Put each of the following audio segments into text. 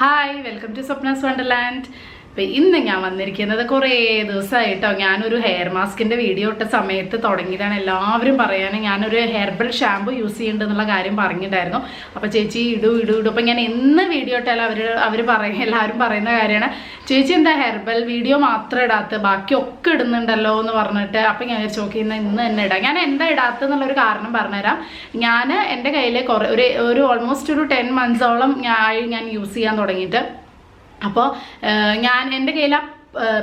Hi welcome to Swapna's wonderland. അപ്പോൾ ഇന്ന് ഞാൻ വന്നിരിക്കുന്നത് കുറേ ദിവസമായിട്ടോ ഞാനൊരു ഹെയർ മാസ്കിൻ്റെ വീഡിയോ ഇട്ട സമയത്ത് തുടങ്ങിയതാണ്. എല്ലാവരും പറയാനും ഞാനൊരു ഹെർബൽ ഷാമ്പു യൂസ് ചെയ്യുന്നുണ്ടെന്നുള്ള കാര്യം പറഞ്ഞിട്ടുണ്ടായിരുന്നു. അപ്പോൾ ചേച്ചി ഇടൂ. അപ്പോൾ ഞാൻ എന്ന് വീഡിയോ ഇട്ടാലും എല്ലാവരും പറയുന്ന കാര്യമാണ്, ചേച്ചി എന്താ ഹെർബൽ വീഡിയോ മാത്രം ഇടാത്ത ബാക്കിയൊക്കെ ഇടുന്നുണ്ടല്ലോ എന്ന് പറഞ്ഞിട്ട്. അപ്പം ഞാൻ ചോദിച്ചു ഇന്ന് തന്നെ ഇടാം. ഞാൻ എന്താ ഇടാത്തെന്നുള്ളൊരു കാരണം പറഞ്ഞുതരാം. ഞാൻ എൻ്റെ കയ്യിൽ ഒരു ഓൾമോസ്റ്റ് ഒരു 10 months-ഓളം ഞാൻ യൂസ് ചെയ്യാൻ തുടങ്ങിയിട്ട്. അപ്പോൾ എൻ്റെ കയ്യിൽ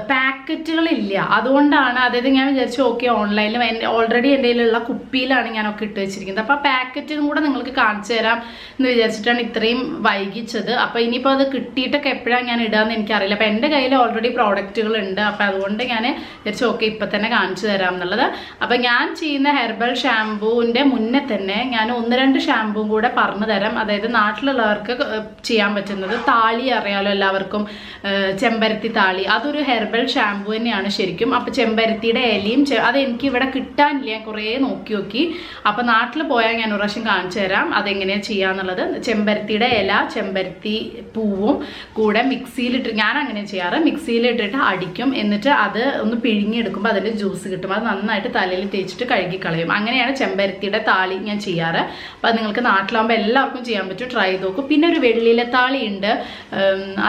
പാക്കറ്റുകളില്ല, അതുകൊണ്ടാണ്. അതായത് ഞാൻ വിചാരിച്ചു ഓക്കെ ഓൺലൈനിലും ഓൾറെഡി എൻ്റെ കയ്യിലുള്ള കുപ്പിയിലാണ് ഞാനൊക്കെ ഇട്ട് വെച്ചിരിക്കുന്നത്. അപ്പോൾ ആ പാക്കറ്റും കൂടെ നിങ്ങൾക്ക് കാണിച്ചു തരാം എന്ന് വിചാരിച്ചിട്ടാണ് ഇത്രയും വൈകിച്ചത്. അപ്പോൾ ഇനിയിപ്പോൾ അത് കിട്ടിയിട്ടൊക്കെ എപ്പോഴാണ് ഞാൻ ഇടാമെന്ന് എനിക്കറിയില്ല. അപ്പോൾ എൻ്റെ കയ്യിൽ ഓൾറെഡി പ്രോഡക്റ്റുകളുണ്ട്. അപ്പോൾ അതുകൊണ്ട് ഞാൻ വിചാരിച്ചു ഓക്കെ ഇപ്പം തന്നെ കാണിച്ചു തരാം എന്നുള്ളത്. അപ്പോൾ ഞാൻ ചെയ്യുന്ന ഹെർബൽ ഷാമ്പൂവിൻ്റെ മുന്നേ തന്നെ ഞാൻ 1-2 ഷാമ്പൂവും കൂടെ പറഞ്ഞു തരാം. അതായത് നാട്ടിലുള്ളവർക്ക് ചെയ്യാൻ പറ്റുന്നത് താളി അറിയാലോ എല്ലാവർക്കും, ചെമ്പരത്തി താളി, അതൊരു ഹെർബൽ ഷാമ്പു തന്നെയാണ് ശരിക്കും. അപ്പോൾ ചെമ്പരത്തിയുടെ ഇലയും അത് എനിക്ക് ഇവിടെ കിട്ടാനില്ല, ഞാൻ കുറേ നോക്കി. അപ്പോൾ നാട്ടിൽ പോയാൽ ഞാൻ ഒരു പ്രാവശ്യം കാണിച്ചു തരാം അതെങ്ങനെയാണ് ചെയ്യാന്നുള്ളത്. ചെമ്പരത്തിയുടെ ഇല ചെമ്പരത്തി പൂവും കൂടെ മിക്സിയിലിട്ട്, ഞാൻ അങ്ങനെ ചെയ്യാറ്, മിക്സിയിലിട്ടിട്ട് അടിക്കും. എന്നിട്ട് അത് ഒന്ന് പിഴിഞ്ഞെടുക്കുമ്പോൾ അതിൻ്റെ ജ്യൂസ് കിട്ടും. അത് നന്നായിട്ട് തലയിൽ തേച്ചിട്ട് കഴുകിക്കളയും. അങ്ങനെയാണ് ചെമ്പരത്തിയുടെ താളി ഞാൻ ചെയ്യാറ്. അപ്പോൾ നിങ്ങൾക്ക് നാട്ടിലാകുമ്പോൾ എല്ലാവർക്കും ചെയ്യാൻ പറ്റും, ട്രൈ ചെയ്ത് നോക്കും. പിന്നെ ഒരു വെള്ളിയില താളി ഉണ്ട്.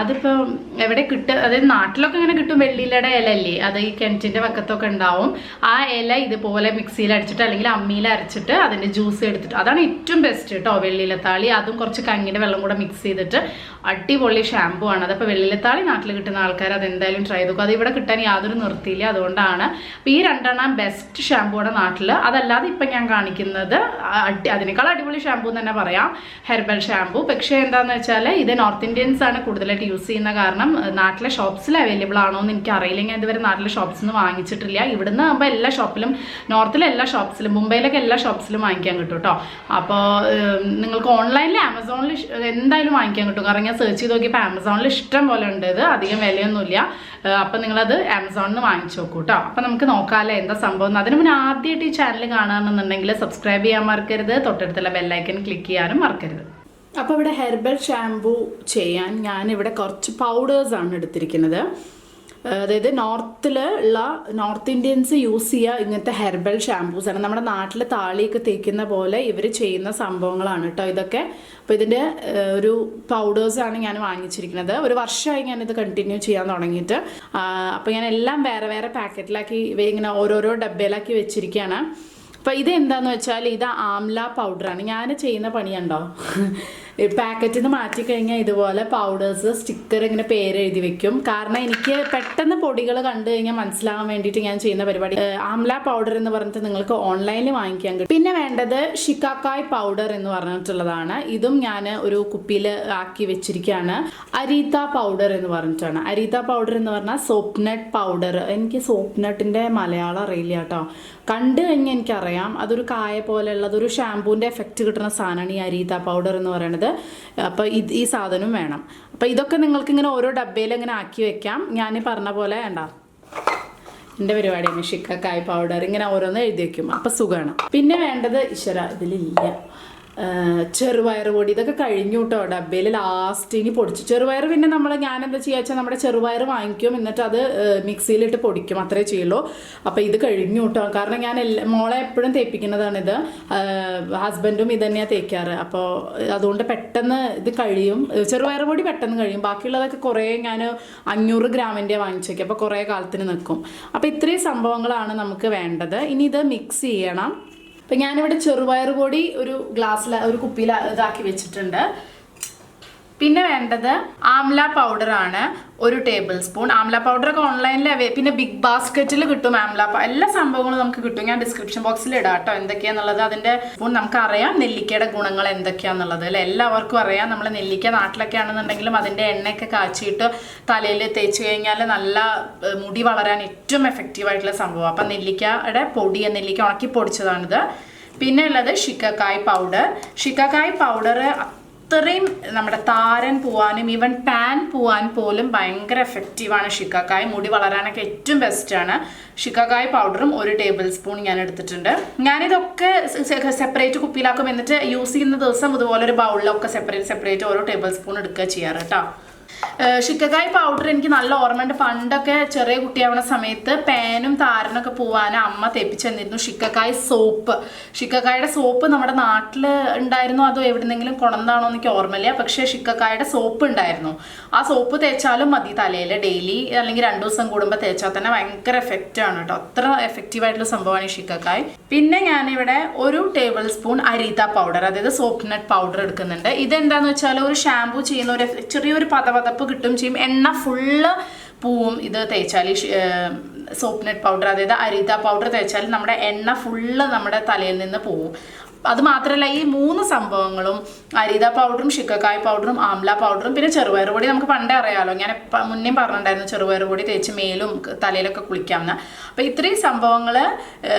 അതിപ്പോൾ എവിടെ കിട്ടുക, അതായത് നാട്ടിലൊക്കെ ഇങ്ങനെ കിട്ടും. വെള്ളിയിലയുടെ ഇല അല്ലേ, അത് ഈ കിണറ്റിൻ്റെ പക്കത്തൊക്കെ ഉണ്ടാവും. ആ ഇല ഇതുപോലെ മിക്സിയിൽ അടിച്ചിട്ട് അല്ലെങ്കിൽ അമ്മിയിൽ അരച്ചിട്ട് അതിൻ്റെ ജ്യൂസ് എടുത്തിട്ട്, അതാണ് ഏറ്റവും ബെസ്റ്റ് കേട്ടോ വെള്ളിയിലത്താളി. അതും കുറച്ച് കങ്ങിൻ്റെ വെള്ളം കൂടെ മിക്സ് ചെയ്തിട്ട് അടിപൊളി ഷാമ്പു ആണ്. അതപ്പോൾ വെള്ളിയിലത്താളി നാട്ടിൽ കിട്ടുന്ന ആൾക്കാർ അതെന്തായാലും ട്രൈ ചെയ്തു. അത് ഇവിടെ കിട്ടാൻ യാതൊരു നിർത്തിയില്ല, അതുകൊണ്ടാണ്. അപ്പോൾ ഈ 2 ബെസ്റ്റ് ഷാമ്പു ആണ് നാട്ടിൽ. അതല്ലാതെ ഇപ്പം ഞാൻ കാണിക്കുന്നത് അതിനേക്കാൾ അടിപൊളി ഷാമ്പു എന്ന് തന്നെ പറയാം, ഹെർബൽ ഷാമ്പു. പക്ഷേ എന്താണെന്ന് വെച്ചാൽ ഇത് നോർത്ത് ഇന്ത്യൻസ് ആണ് കൂടുതലായിട്ട് യൂസ് ചെയ്യുന്ന കാരണം നാട്ടിലെ ഷോപ്സിൽ അവൈലബിൾ ആണോ എന്ന് എനിക്കറിയില്ല. ഞാൻ ഇതുവരെ നാട്ടിലെ ഷോപ്സിൽ നിന്ന് വാങ്ങിച്ചിട്ടില്ല. ഇവിടുന്ന് ആകുമ്പോൾ എല്ലാ ഷോപ്പിലും, നോർത്തിലെ എല്ലാ ഷോപ്സിലും, മുംബൈയിലൊക്കെ എല്ലാ ഷോപ്സിലും വാങ്ങിക്കാൻ കിട്ടും കേട്ടോ. അപ്പോൾ നിങ്ങൾക്ക് ഓൺലൈനിൽ ആമസോണിൽ എന്തായാലും വാങ്ങിക്കാൻ കിട്ടും. കാരണം ഞാൻ സെർച്ച് ചെയ്ത് നോക്കിയപ്പോൾ ആമസോണിൽ ഇഷ്ടം പോലെ ഉണ്ട്. ഇത് അധികം വിലയൊന്നുമില്ല. അപ്പം നിങ്ങളത് ആമസോണിൽ നിന്ന് വാങ്ങിച്ചു നോക്കൂ കേട്ടോ. അപ്പം നമുക്ക് നോക്കാമല്ലേ എന്താ സംഭവം. അതിന് മുന്നേ ആദ്യമായിട്ട് ഈ ചാനൽ കാണുകയാണെന്നുണ്ടെങ്കിൽ സബ്സ്ക്രൈബ് ചെയ്യാൻ മറക്കരുത്, തൊട്ടടുത്തുള്ള ബെല്ലൈക്കൻ ക്ലിക്ക് ചെയ്യാനും മറക്കരുത്. അപ്പോൾ ഇവിടെ ഹെർബൽ ഷാമ്പു ചെയ്യാൻ ഞാനിവിടെ കുറച്ച് പൗഡേഴ്സാണ് എടുത്തിരിക്കുന്നത്. അതായത് നോർത്ത് ഇന്ത്യൻസ് യൂസ് ചെയ്യുക ഇങ്ങനത്തെ ഹെർബൽ ഷാമ്പൂസാണ്. നമ്മുടെ നാട്ടിൽ താളിയൊക്കെ തേക്കുന്ന പോലെ ഇവർ ചെയ്യുന്ന സംഭവങ്ങളാണ് കേട്ടോ ഇതൊക്കെ. അപ്പോൾ ഇതിൻ്റെ ഒരു പൗഡേഴ്സാണ് ഞാൻ വാങ്ങിച്ചിരിക്കുന്നത്. ഒരു വർഷമായി ഞാനിത് കണ്ടിന്യൂ ചെയ്യാൻ തുടങ്ങിയിട്ട്. അപ്പോൾ ഞാൻ എല്ലാം വേറെ വേറെ പാക്കറ്റിലാക്കി ഇങ്ങനെ ഓരോരോ ഡബ്ബയിലാക്കി വെച്ചിരിക്കുകയാണ്. അപ്പോൾ ഇതെന്താന്ന് വെച്ചാൽ ഇത് ആംല പൗഡറാണ്. ഞാൻ ചെയ്യുന്ന പണിയുണ്ടോ, പാക്കറ്റിൽ നിന്ന് മാറ്റിക്കഴിഞ്ഞാൽ ഇതുപോലെ പൗഡേഴ്സ് സ്റ്റിക്കർ ഇങ്ങനെ പേരെഴുതി വെക്കും. കാരണം എനിക്ക് പെട്ടെന്ന് പൊടികൾ കണ്ടു കഴിഞ്ഞാൽ മനസ്സിലാകാൻ വേണ്ടിയിട്ട് ഞാൻ ചെയ്യുന്ന പരിപാടി. ആംല പൗഡർ എന്ന് പറഞ്ഞിട്ട് നിങ്ങൾക്ക് ഓൺലൈനിൽ വാങ്ങിക്കാൻ കിട്ടും. പിന്നെ വേണ്ടത് ഷിക്കാക്കായ് പൗഡർ എന്ന് പറഞ്ഞിട്ടുള്ളതാണ്. ഇതും ഞാൻ ഒരു കുപ്പിയിൽ ആക്കി വെച്ചിരിക്കുകയാണ്. അരീത്ത പൗഡർ എന്ന് പറഞ്ഞിട്ടാണ്. അരീത്ത പൗഡർ എന്ന് പറഞ്ഞാൽ സോപ്നട്ട് പൗഡർ. എനിക്ക് സോപ്നട്ടിൻ്റെ മലയാളം അറിയില്ല കേട്ടോ. കണ്ടു കഴിഞ്ഞാൽ എനിക്കറിയാം അതൊരു കായ പോലെയുള്ളത്, ഒരു ഷാമ്പൂവിൻ്റെ എഫക്റ്റ് കിട്ടുന്ന സാധനമാണ് ഈ അരീത്ത പൗഡർ എന്ന് പറയുന്നത്. അപ്പോൾ ഈ സാധനം വേണം. അപ്പോൾ ഇതൊക്കെ നിങ്ങൾക്ക് ഇങ്ങനെ ഓരോ ഡബ്ബയിൽ ഇങ്ങനെ ആക്കി വെക്കാം. ഞാൻ പറഞ്ഞ പോലെ വേണ്ട എൻ്റെ പരിപാടിയാണ് ഷിക്കാക്കായ് പൗഡർ. ഇങ്ങനെ ഓരോന്ന് എഴുതി വയ്ക്കും, അപ്പോൾ സുഖമാണ്. പിന്നെ വേണ്ടത് ഇതിലില്ല ചെറുപയർ പൊടി. ഇതൊക്കെ കഴിഞ്ഞു കേട്ടോ ഡബ്ബയിൽ ലാസ്റ്റ് ഇനി പൊടിച്ചു. ചെറുപയർ പിന്നെ ഞാനെന്താ ചെയ്യുക വെച്ചാൽ നമ്മുടെ ചെറുപയർ വാങ്ങിക്കും, എന്നിട്ട് അത് മിക്സിയിലിട്ട് പൊടിക്കും, അത്രേ ചെയ്യുള്ളൂ. അപ്പോൾ ഇത് കഴിഞ്ഞു കേട്ടോ. കാരണം ഞാൻ മോളെ എപ്പോഴും തേപ്പിക്കുന്നതാണിത്. ഹസ്ബൻഡും ഇത് തന്നെയാണ് തേക്കാറ്. അപ്പോൾ അതുകൊണ്ട് പെട്ടെന്ന് ഇത് കഴിയും. ചെറുപയർ പൊടി പെട്ടെന്ന് കഴിയും. ബാക്കിയുള്ളതൊക്കെ കുറേ ഞാൻ 500 ഗ്രാമിൻ്റെ വാങ്ങിച്ചേക്കും. അപ്പോൾ കുറേ കാലത്തിന് നിൽക്കും. അപ്പോൾ ഇത്രയും സംഭവങ്ങളാണ് നമുക്ക് വേണ്ടത്. ഇനി ഇത് മിക്സ് ചെയ്യണം. അപ്പം ഞാനിവിടെ ചെറുപയർ പൊടി ഒരു ഗ്ലാസ്സിൽ ഒരു കുപ്പിയിൽ ഇതാക്കി വെച്ചിട്ടുണ്ട്. പിന്നെ വേണ്ടത് ആംല പൗഡറാണ്, 1 ടേബിൾ സ്പൂൺ. ആംല പൗഡറൊക്കെ ഓൺലൈനിൽ പിന്നെ ബിഗ് ബാസ്ക്കറ്റിൽ കിട്ടും. എല്ലാ സംഭവങ്ങളും നമുക്ക് കിട്ടും. ഞാൻ ഡിസ്ക്രിപ്ഷൻ ബോക്സിൽ ഇടാം കേട്ടോ എന്തൊക്കെയാണെന്നുള്ളത്. അതിൻ്റെ നമുക്കറിയാം നെല്ലിക്കയുടെ ഗുണങ്ങൾ എന്തൊക്കെയാണെന്നുള്ളത് അല്ലേ, എല്ലാവർക്കും അറിയാം. നമ്മൾ നെല്ലിക്ക നാട്ടിലൊക്കെ ആണെന്നുണ്ടെങ്കിലും അതിൻ്റെ എണ്ണയൊക്കെ കാച്ചിയിട്ട് തലയിൽ തേച്ച് കഴിഞ്ഞാൽ നല്ല മുടി വളരാൻ ഏറ്റവും എഫക്റ്റീവായിട്ടുള്ള സംഭവം. അപ്പം നെല്ലിക്കയുടെ നെല്ലിക്ക ഉണക്കി പൊടിച്ചതാണിത്. പിന്നെ ഉള്ളത് ഷിക്കാക്കായ് പൗഡർ. ഷിക്കാക്കായ് പൗഡർ അത്രയും നമ്മുടെ താരൻ പോവാനും ഈവൻ ടാൻ പോവാൻ പോലും ഭയങ്കര എഫക്റ്റീവാണ് ഷിക്കാക്കായ്. മുടി വളരാനൊക്കെ ഏറ്റവും ബെസ്റ്റാണ്. ഷിക്കാക്കായ് പൗഡറും 1 ടേബിൾ സ്പൂൺ ഞാൻ എടുത്തിട്ടുണ്ട്. ഞാനിതൊക്കെ സെപ്പറേറ്റ് കുപ്പിയിലാക്കും. എന്നിട്ട് യൂസ് ചെയ്യുന്ന ദിവസം ഇതുപോലെ ഒരു ബൗളിലൊക്കെ സെപ്പറേറ്റ് ഓരോ ടേബിൾ സ്പൂൺ എടുക്കുക ചെയ്യാറ് കേട്ടോ. ഷിക്കക്കായ് പൗഡർ എനിക്ക് നല്ല ഓർമ്മയുണ്ട്. പണ്ടൊക്കെ ചെറിയ കുട്ടിയാവുന്ന സമയത്ത് പേനും താരനൊക്കെ പോവാൻ അമ്മ തേപ്പിച്ച് തന്നിരുന്നു ഷിക്കക്കായ് സോപ്പ്. ഷിക്കക്കായുടെ സോപ്പ് നമ്മുടെ നാട്ടിൽ ഉണ്ടായിരുന്നോ അതോ എവിടെന്നെങ്കിലും കൊണന്താണോ എനിക്ക് ഓർമ്മയില്ല. പക്ഷേ ഷിക്കക്കായുടെ സോപ്പ് ഉണ്ടായിരുന്നു. ആ സോപ്പ് തേച്ചാലും മതി തലയിൽ ഡെയിലി, അല്ലെങ്കിൽ 2 ദിവസം കൂടുമ്പോൾ തേച്ചാൽ തന്നെ ഭയങ്കര എഫക്റ്റ് ആണ് കേട്ടോ. അത്ര എഫക്റ്റീവായിട്ടുള്ള സംഭവമാണ് ഈ ഷിക്കക്കായ്. പിന്നെ ഞാനിവിടെ 1 ടേബിൾ സ്പൂൺ അരീത പൗഡർ, അതായത് സോപ്പ് നട്ട് പൗഡർ എടുക്കുന്നുണ്ട്. ഇതെന്താന്ന് വെച്ചാൽ ഒരു ഷാമ്പൂ ചെയ്യുന്ന ഒരു ചെറിയൊരു പതപതപ്പ് കിട്ടും ചെയ്യും. എണ്ണ ഫുള്ള് പോവും ഇത് തേച്ചാൽ. സോപ്പ് നട്ട് പൗഡർ അതായത് അരീത പൗഡർ തേച്ചാൽ നമ്മുടെ എണ്ണ ഫുള്ള് നമ്മുടെ തലയിൽ നിന്ന് പോവും. അത് മാത്രമല്ല ഈ 3 സംഭവങ്ങളും അരീത പൗഡറും ഷിക്കക്കായ് പൗഡറും ആംല പൗഡറും പിന്നെ ചെറുപയർ പൊടി നമുക്ക് പണ്ടേ അറിയാമല്ലോ. ഞാൻ മുന്നേ പറഞ്ഞിട്ടുണ്ടായിരുന്നു ചെറുപയർ പൊടി തേച്ച് മേലും തലയിലൊക്കെ കുളിക്കാമെന്ന്. അപ്പോൾ ഇത്രയും സംഭവങ്ങൾ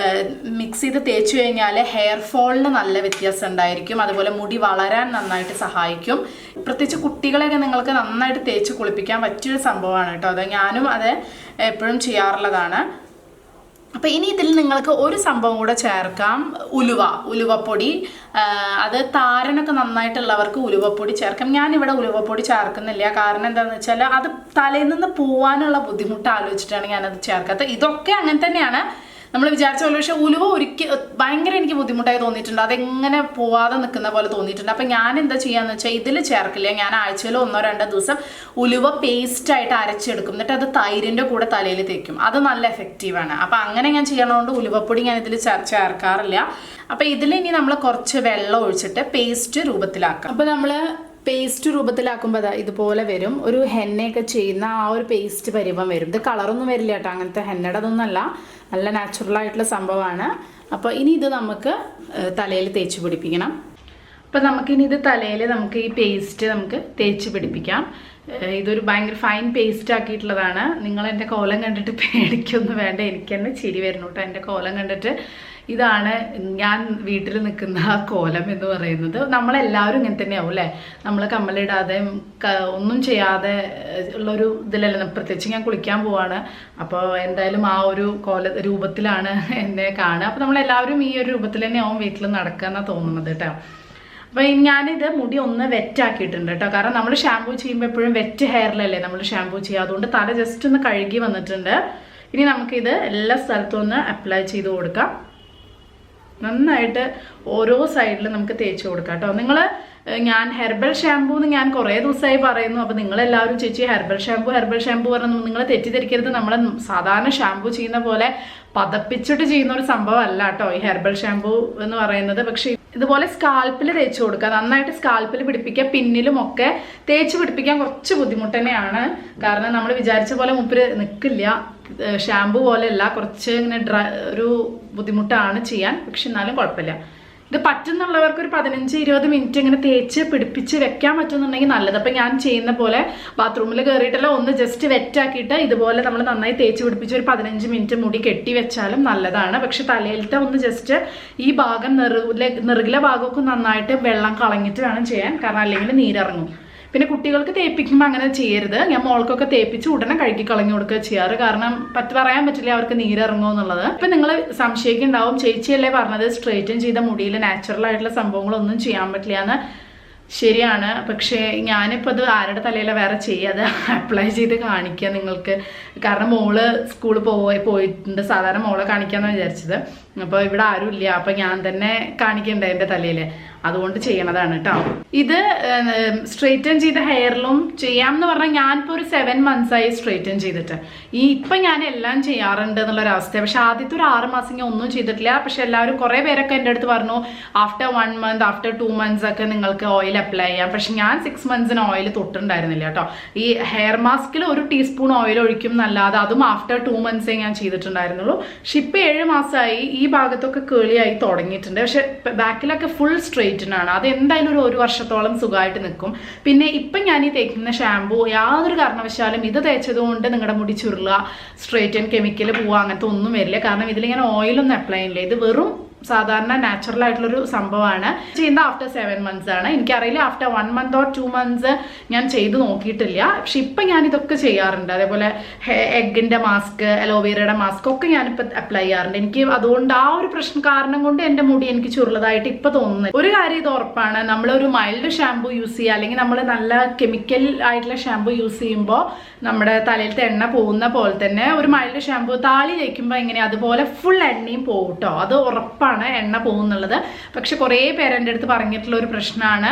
മിക്സ് ചെയ്ത് തേച്ച് കഴിഞ്ഞാൽ ഹെയർ ഫോളിന് നല്ല വ്യത്യാസം ഉണ്ടായിരിക്കും. അതുപോലെ മുടി വളരാൻ നന്നായിട്ട് സഹായിക്കും. പ്രത്യേകിച്ച് കുട്ടികളെയൊക്കെ നിങ്ങൾക്ക് നന്നായിട്ട് തേച്ച് കുളിപ്പിക്കാൻ പറ്റിയൊരു സംഭവമാണ് കേട്ടോ. അത് ഞാനും അത് എപ്പോഴും ചെയ്യാറുള്ളതാണ്. അപ്പോൾ ഇനി ഇതിൽ നിങ്ങൾക്ക് ഒരു സംഭവം കൂടെ ചേർക്കാം, ഉലുവപ്പൊടി. അത് താരനൊക്കെ നന്നായിട്ടുള്ളവർക്ക് ഉലുവപ്പൊടി ചേർക്കാം. ഞാനിവിടെ ഉലുവപ്പൊടി ചേർക്കുന്നില്ല. കാരണം എന്താണെന്ന് വെച്ചാൽ അത് തലയിൽ നിന്ന് പോവാനുള്ള ബുദ്ധിമുട്ട് ആലോചിച്ചിട്ടാണ് ഞാനത് ചേർക്കാത്തത്. ഇതൊക്കെ അങ്ങനെ തന്നെയാണ് നമ്മൾ വിചാരിച്ച പോലെ. പക്ഷേ ഉലുവ ഭയങ്കര എനിക്ക് ബുദ്ധിമുട്ടായി തോന്നിയിട്ടുണ്ട്. അതെങ്ങനെ പോവാതെ നിൽക്കുന്ന പോലെ തോന്നിയിട്ടുണ്ട്. അപ്പം ഞാൻ എന്താ ചെയ്യാന്ന് വെച്ചാൽ ഇതിൽ ചേർക്കില്ല. ഞാൻ ആഴ്ചയിൽ 1-2 ദിവസം ഉലുവ പേസ്റ്റായിട്ട് അരച്ചെടുക്കും. എന്നിട്ട് അത് തൈരിൻ്റെ കൂടെ തലയിൽ തേക്കും. അത് നല്ല എഫക്റ്റീവാണ്. അപ്പം അങ്ങനെ ഞാൻ ചെയ്യണതുകൊണ്ട് ഉലുവപ്പൊടി ഞാൻ ഇതിൽ ചേർക്കാറില്ല. അപ്പം ഇതിൽ ഇനി നമ്മൾ കുറച്ച് വെള്ളം ഒഴിച്ചിട്ട് പേസ്റ്റ് രൂപത്തിലാക്കാം. അപ്പോൾ നമ്മൾ പേസ്റ്റ് രൂപത്തിലാക്കുമ്പോൾ അതാ ഇതുപോലെ വരും. ഒരു ഹെന്നയൊക്കെ ചെയ്യുന്ന ആ ഒരു പേസ്റ്റ് പരിവം വരും. ഇത് കളറൊന്നും വരില്ല കേട്ടോ, അങ്ങനത്തെ ഹെന്നയുടെ അതൊന്നുമല്ല, നല്ല നാച്ചുറൽ ആയിട്ടുള്ള സംഭവമാണ്. അപ്പോൾ ഇനി ഇത് നമുക്ക് തലയിൽ തേച്ച് പിടിപ്പിക്കണം. അപ്പോൾ നമുക്കിനി ഇത് തലയിൽ നമുക്ക് ഈ പേസ്റ്റ് നമുക്ക് തേച്ച് പിടിപ്പിക്കാം. ഇതൊരു ഭയങ്കര ഫൈൻ പേസ്റ്റ് ആക്കിയിട്ടുള്ളതാണ്. നിങ്ങൾ എൻ്റെ കോലം കണ്ടിട്ട് പേടിക്കൊന്നും വേണ്ട. എനിക്ക് തന്നെ ചിരി വരുന്നു കേട്ടോ എൻ്റെ കോലം കണ്ടിട്ട്. ഇതാണ് ഞാൻ വീട്ടിൽ നിൽക്കുന്ന ആ കോലം എന്ന് പറയുന്നത്. നമ്മളെല്ലാവരും ഇങ്ങനെ തന്നെയാവും അല്ലേ. നമ്മൾ കമ്മലിടാതെ ഒന്നും ചെയ്യാതെ ഉള്ളൊരു ഇതിലല്ല. പ്രത്യേകിച്ച് ഞാൻ കുളിക്കാൻ പോവാണ്. അപ്പോൾ എന്തായാലും ആ ഒരു രൂപത്തിലാണ് എന്നെ കാണുക. അപ്പോൾ നമ്മളെല്ലാവരും ഈ ഒരു രൂപത്തിൽ തന്നെയാവും വീട്ടിൽ നടക്കുക എന്നാണ് തോന്നുന്നത് കേട്ടോ. അപ്പോൾ ഞാനിത് മുടി ഒന്ന് വെറ്റാക്കിയിട്ടുണ്ട് കേട്ടോ. കാരണം നമ്മൾ ഷാമ്പൂ ചെയ്യുമ്പോൾ എപ്പോഴും വെറ്റ് ഹെയറിലല്ലേ നമ്മൾ ഷാമ്പൂ ചെയ്യുക. അതുകൊണ്ട് തല ജസ്റ്റ് ഒന്ന് കഴുകി വന്നിട്ടുണ്ട്. ഇനി നമുക്കിത് എല്ലാ സ്ഥലത്തും ഒന്ന് അപ്ലൈ ചെയ്ത് കൊടുക്കാം. നന്നായിട്ട് ഓരോ സൈഡിലും നമുക്ക് തേച്ച് കൊടുക്കാം കേട്ടോ. ഞാൻ ഹെർബൽ ഷാമ്പൂ എന്ന് ഞാൻ കുറേ ദിവസമായി പറയുന്നു. അപ്പോൾ നിങ്ങളെല്ലാവരും ചേച്ചി ഹെർബൽ ഷാമ്പൂ പറഞ്ഞു. നിങ്ങൾ തെറ്റിദ്ധരിക്കരുത്. നമ്മൾ സാധാരണ ഷാമ്പൂ ചെയ്യുന്ന പോലെ പതപ്പിച്ചിട്ട് ചെയ്യുന്ന ഒരു സംഭവം അല്ല കേട്ടോ ഈ ഹെർബൽ ഷാമ്പൂ എന്ന് പറയുന്നത്. പക്ഷേ ഇതുപോലെ സ്കാൽപ്പിൽ തേച്ച് കൊടുക്കുക, നന്നായിട്ട് സ്കാൽപ്പിൽ പിടിപ്പിക്കുക. പിന്നിലും ഒക്കെ തേച്ച് പിടിപ്പിക്കാൻ കുറച്ച് ബുദ്ധിമുട്ട് തന്നെയാണ്. കാരണം നമ്മൾ വിചാരിച്ച പോലെ മുപ്പിൽ നിൽക്കില്ല. ഷാമ്പൂ പോലെയല്ല, കുറച്ച് ഇങ്ങനെ ഒരു ബുദ്ധിമുട്ടാണ് ചെയ്യാൻ. പക്ഷെ എന്നാലും കുഴപ്പമില്ല. ഇത് പറ്റുന്നുള്ളവർക്ക് ഒരു 15-20 മിനിറ്റ് ഇങ്ങനെ തേച്ച് പിടിപ്പിച്ച് വെക്കാൻ പറ്റുന്നുണ്ടെങ്കിൽ നല്ലത്. അപ്പം ഞാൻ ചെയ്യുന്ന പോലെ ബാത്റൂമിൽ കയറിയിട്ടല്ല, ഒന്ന് ജസ്റ്റ് വെറ്റാക്കിയിട്ട് ഇതുപോലെ നമ്മൾ നന്നായി തേച്ച് പിടിപ്പിച്ച് ഒരു 15 മിനിറ്റ് മുടി കെട്ടി വെച്ചാലും നല്ലതാണ്. പക്ഷെ തലയിലത്തെ ഒന്ന് ജസ്റ്റ് ഈ ഭാഗം നെറുകിലെ ഭാഗമൊക്കെ നന്നായിട്ട് വെള്ളം കളഞ്ഞിട്ട് വേണം ചെയ്യാൻ. കാരണം അല്ലെങ്കിൽ നീരിറങ്ങും. പിന്നെ കുട്ടികൾക്ക് തേപ്പിക്കുമ്പോൾ അങ്ങനെ ചെയ്യരുത്. ഞാൻ മോൾക്കൊക്കെ തേപ്പിച്ച് ഉടനെ കഴുകി കളഞ്ഞു കൊടുക്കുക ചെയ്യാറ്. കാരണം പറയാൻ പറ്റില്ല അവർക്ക് നീരിറങ്ങുമോ എന്നുള്ളത്. ഇപ്പം നിങ്ങൾ സംശയിക്കുന്നുണ്ടാവും, ചേച്ചിയല്ലേ പറഞ്ഞത് സ്ട്രെയിറ്റൻ ചെയ്ത മുടിയിൽ നാച്ചുറൽ ആയിട്ടുള്ള സംഭവങ്ങളൊന്നും ചെയ്യാൻ പറ്റില്ല എന്ന്. ശരിയാണ്. പക്ഷേ ഞാനിപ്പോൾ അത് ആരുടെ തലയിലാണ് വേറെ ചെയ്യുക, അത് അപ്ലൈ ചെയ്ത് കാണിക്കുക നിങ്ങൾക്ക്. കാരണം മോള് സ്കൂളിൽ പോയിട്ടുണ്ട്. സാധാരണ മോളെ കാണിക്കാമെന്നാണ് വിചാരിച്ചത്. അപ്പോൾ ഇവിടെ ആരും ഇല്ല. അപ്പോൾ ഞാൻ തന്നെ കാണിക്കണ്ടേ എൻ്റെ തലയിൽ. അതുകൊണ്ട് ചെയ്യണതാണ് കേട്ടോ. ഇത് സ്ട്രെയിറ്റൻ ചെയ്ത ഹെയറിലും ചെയ്യാമെന്ന് പറഞ്ഞാൽ ഞാനിപ്പോൾ ഒരു 7 മന്ത്സായി സ്ട്രെയിറ്റൻ ചെയ്തിട്ട്. ഇപ്പം ഞാൻ എല്ലാം ചെയ്യാറുണ്ട് എന്നുള്ളൊരവസ്ഥ. പക്ഷെ ആദ്യത്തെ ഒരു 6 മാസം ഞാൻ ഒന്നും ചെയ്തിട്ടില്ല. പക്ഷെ എല്ലാവരും കുറേ പേരൊക്കെ എൻ്റെ അടുത്ത് പറഞ്ഞു ആഫ്റ്റർ 1 മന്ത് ആഫ്റ്റർ 2 മന്ത്സ് ഒക്കെ നിങ്ങൾക്ക് ഓയിൽ അപ്ലൈ ചെയ്യാം. പക്ഷെ ഞാൻ 6 മന്ത്സിന് ഓയിൽ തൊട്ടുണ്ടായിരുന്നില്ല കേട്ടോ. ഈ ഹെയർ മാസ്കിൽ 1 ടീസ്പൂൺ ഓയിൽ ഒഴിക്കും എന്നല്ലാതെ അതും ആഫ്റ്റർ 2 മന്ത്സേ ഞാൻ ചെയ്തിട്ടുണ്ടായിരുന്നുള്ളൂ. പക്ഷെ ഇപ്പം 7 മാസമായി ഈ ഭാഗത്തൊക്കെ കേളിയായി തുടങ്ങിയിട്ടുണ്ട്. പക്ഷെ ബാക്കിലൊക്കെ ഫുൾ സ്ട്രെയിറ്റ് ആണ്. അത് എന്തായാലും ഒരു വർഷത്തോളം സുഖമായിട്ട് നിൽക്കും. പിന്നെ ഇപ്പം ഞാൻ ഈ തേക്കുന്ന ഷാമ്പൂ യാതൊരു കാരണവശാലും ഇത് തേച്ചതുകൊണ്ട് നിങ്ങളുടെ മുടി ചുരുളുക, സ്ട്രെയിറ്റൻ കെമിക്കൽ പോവുക അങ്ങനത്തെ ഒന്നും വരില്ല. കാരണം ഇതിലിങ്ങനെ ഓയിലൊന്നും അപ്ലൈ ചെയ്യില്ല. ഇത് വെറും സാധാരണ നാച്ചുറൽ ആയിട്ടുള്ളൊരു സംഭവമാണ്. ചെയ്യുന്നത് ആഫ്റ്റർ 7 months ആണ്. എനിക്കറിയില്ല ആഫ്റ്റർ 1 month or 2 months ഞാൻ ചെയ്ത് നോക്കിയിട്ടില്ല. പക്ഷെ ഇപ്പം ഞാൻ ഇതൊക്കെ ചെയ്യാറുണ്ട്. അതേപോലെ എഗ്ഗിന്റെ മാസ്ക്, അലോവേരയുടെ മാസ്ക് ഒക്കെ ഞാനിപ്പോൾ അപ്ലൈ ചെയ്യാറുണ്ട്. എനിക്ക് അതുകൊണ്ട് ആ ഒരു പ്രശ്നം കാരണം കൊണ്ട് എൻ്റെ മുടി എനിക്ക് ചുരുളതായിട്ട് ഇപ്പൊ തോന്നുന്നത്. ഒരു കാര്യം ഇത് ഉറപ്പാണ്, നമ്മളൊരു മൈൽഡ് ഷാമ്പു യൂസ് ചെയ്യുക അല്ലെങ്കിൽ നമ്മൾ നല്ല കെമിക്കൽ ആയിട്ടുള്ള ഷാമ്പു യൂസ് ചെയ്യുമ്പോൾ നമ്മുടെ തലയിലത്തെ എണ്ണ പോകുന്ന പോലെ തന്നെ ഒരു മൈൽഡ് ഷാമ്പു താളി തേക്കുമ്പോൾ എങ്ങനെ അതുപോലെ ഫുൾ എണ്ണയും പോകും കേട്ടോ. അത് ഉറപ്പാണ് എണ്ണ പോകുന്നുള്ളത്. പക്ഷെ കുറേ പേര് എൻ്റെ അടുത്ത് പറഞ്ഞിട്ടുള്ള ഒരു പ്രശ്നമാണ്,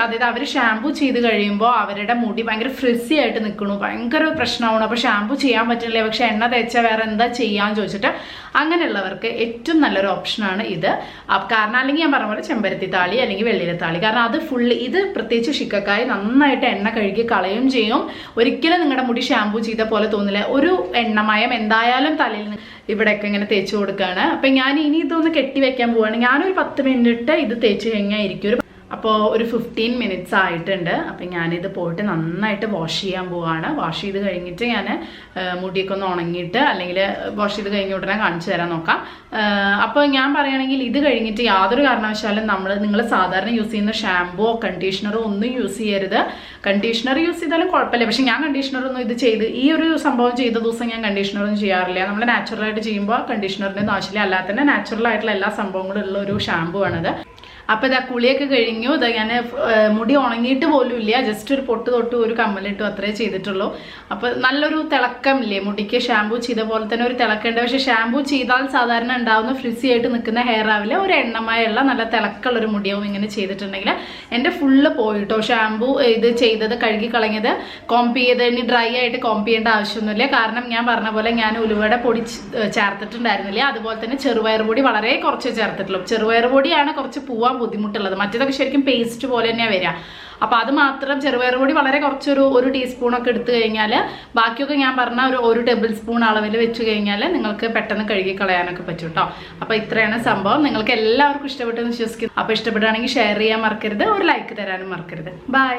അതായത് അവർ ഷാമ്പു ചെയ്ത് കഴിയുമ്പോൾ അവരുടെ മുടി ഭയങ്കര ഫ്രിസി ആയിട്ട് നിൽക്കണു, ഭയങ്കര പ്രശ്നമാണ്. അപ്പോൾ ഷാമ്പു ചെയ്യാൻ പറ്റില്ല, പക്ഷെ എണ്ണ തേച്ചാൽ വേറെ എന്താ ചെയ്യാന്ന് ചോദിച്ചിട്ട് അങ്ങനെയുള്ളവർക്ക് ഏറ്റവും നല്ലൊരു ഓപ്ഷനാണ് ഇത്. കാരണം അല്ലെങ്കിൽ ഞാൻ പറഞ്ഞ പോലെ ചെമ്പരത്തി താളി അല്ലെങ്കിൽ വെള്ളിയിലത്താളി. കാരണം അത് ഫുള്ള് ഇത് പ്രത്യേകിച്ച് ശിക്കക്കായി നന്നായിട്ട് എണ്ണ കഴുകി കളയും ചെയ്യും. ഒരിക്കലും നിങ്ങളുടെ മുടി ഷാമ്പു ചെയ്ത പോലെ തോന്നില്ല. ഒരു എണ്ണമയം എന്തായാലും തലയിൽ ഇവിടെയൊക്കെ ഇങ്ങനെ തേച്ച് കൊടുക്കുകയാണ്. അപ്പം ഞാൻ ഇനി ഇതൊന്ന് കെട്ടി വെക്കാൻ പോവുകയാണ്. ഞാനൊരു 10 മിനിറ്റ് ഇത് തേച്ച് കഴിഞ്ഞാൽ ഇരിക്കും. അപ്പോൾ ഒരു 15 minutes ആയിട്ടുണ്ട്. അപ്പം ഞാനിത് പോയിട്ട് നന്നായിട്ട് വാഷ് ചെയ്യാൻ പോവുകയാണ്. വാഷ് ചെയ്ത് കഴിഞ്ഞിട്ട് ഞാൻ മുടിയൊക്കെ ഒന്ന് ഉണങ്ങിയിട്ട് അല്ലെങ്കിൽ വാഷ് ചെയ്ത് കഴിഞ്ഞ ഉടനെ കാണിച്ചു തരാൻ നോക്കാം. അപ്പോൾ ഞാൻ പറയുകയാണെങ്കിൽ ഇത് കഴിഞ്ഞിട്ട് യാതൊരു കാരണവശാലും നിങ്ങൾ സാധാരണ യൂസ് ചെയ്യുന്ന ഷാമ്പുവോ കണ്ടീഷണറോ ഒന്നും യൂസ് ചെയ്യരുത്. കണ്ടീഷണർ യൂസ് ചെയ്താലും കുഴപ്പമില്ല, പക്ഷെ ഞാൻ കണ്ടീഷണറൊന്നും ഇത് ചെയ്ത് ഈ ഒരു സംഭവം ചെയ്ത ദിവസം ഞാൻ കണ്ടീഷണറൊന്നും ചെയ്യാറില്ല. നമ്മൾ നാച്ചുറലായിട്ട് ചെയ്യുമ്പോൾ കണ്ടീഷണറിൻ്റെ ആവശ്യമില്ല. അല്ലാതെ തന്നെ നാച്ചുറൽ ആയിട്ടുള്ള എല്ലാ സംഭവങ്ങളും ഉള്ള ഒരു ഷാമ്പു ആണത്. അപ്പോൾ ഇതാ കുളിയൊക്കെ കഴിഞ്ഞു. ഇതാ ഞാൻ മുടി ഉണങ്ങിയിട്ട് പോലും ഇല്ല, ജസ്റ്റ് ഒരു പൊട്ട് തൊട്ട് ഒരു കമ്മലിട്ടു, അത്രേ ചെയ്തിട്ടുള്ളൂ. അപ്പോൾ നല്ലൊരു തിളക്കം ഇല്ലേ മുടിക്ക്, ഷാമ്പു ചെയ്ത പോലെ തന്നെ ഒരു തിളക്കമുണ്ട്. പക്ഷെ ഷാമ്പു ചെയ്താൽ സാധാരണ ഉണ്ടാവുന്ന ഫ്രിസി ആയിട്ട് നിൽക്കുന്ന ഹെയർ ആവില്ല, ഒരു എണ്ണമയുള്ള നല്ല തിളക്കമുള്ളൊരു മുടിയാവും ഇങ്ങനെ ചെയ്തിട്ടുണ്ടെങ്കിൽ. എൻ്റെ ഫുള്ള് പോയിട്ടോ ഷാമ്പു ഇത് ചെയ്തത് കഴുകി കളഞ്ഞത് കോംപ് ചെയ്ത് ഇനി ഡ്രൈ ആയിട്ട് കോംപ് ചെയ്യേണ്ട ആവശ്യമൊന്നുമില്ല. കാരണം ഞാൻ പറഞ്ഞ പോലെ ഞാൻ ഉലുവയുടെ പൊടി ചേർത്തിട്ടുണ്ടായിരുന്നില്ല. അതുപോലെ തന്നെ ചെറുപയർ പൊടി വളരെ കുറച്ച് ചേർത്തിട്ടുള്ളൂ. ചെറുപയർ പൊടിയാണ് കുറച്ച് പോവാൻ ബുദ്ധിമുട്ടുള്ളത്, മറ്റേതൊക്കെ ശരിക്കും പേസ്റ്റ് പോലെ തന്നെയാണ് വരിക. അപ്പോൾ അത് മാത്രം ചെറുപയർ പൊടി വളരെ കുറച്ചൊരു 1 ടീസ്പൂണൊക്കെ എടുത്തു കഴിഞ്ഞാൽ ബാക്കിയൊക്കെ ഞാൻ പറഞ്ഞ ഒരു ടേബിൾ സ്പൂൺ അളവിൽ വെച്ച് കഴിഞ്ഞാൽ നിങ്ങൾക്ക് പെട്ടെന്ന് കഴുകി കളയാനൊക്കെ പറ്റും കേട്ടോ. അപ്പോൾ ഇത്രയാണ് സംഭവം. നിങ്ങൾക്ക് എല്ലാവർക്കും ഇഷ്ടപ്പെട്ടെന്ന് വിശ്വസിക്കുന്നു. അപ്പോൾ ഇഷ്ടപ്പെടുകയാണെങ്കിൽ ഷെയർ ചെയ്യാൻ മറക്കരുത്, ഒരു ലൈക്ക് തരാനും മറക്കരുത്. ബൈ.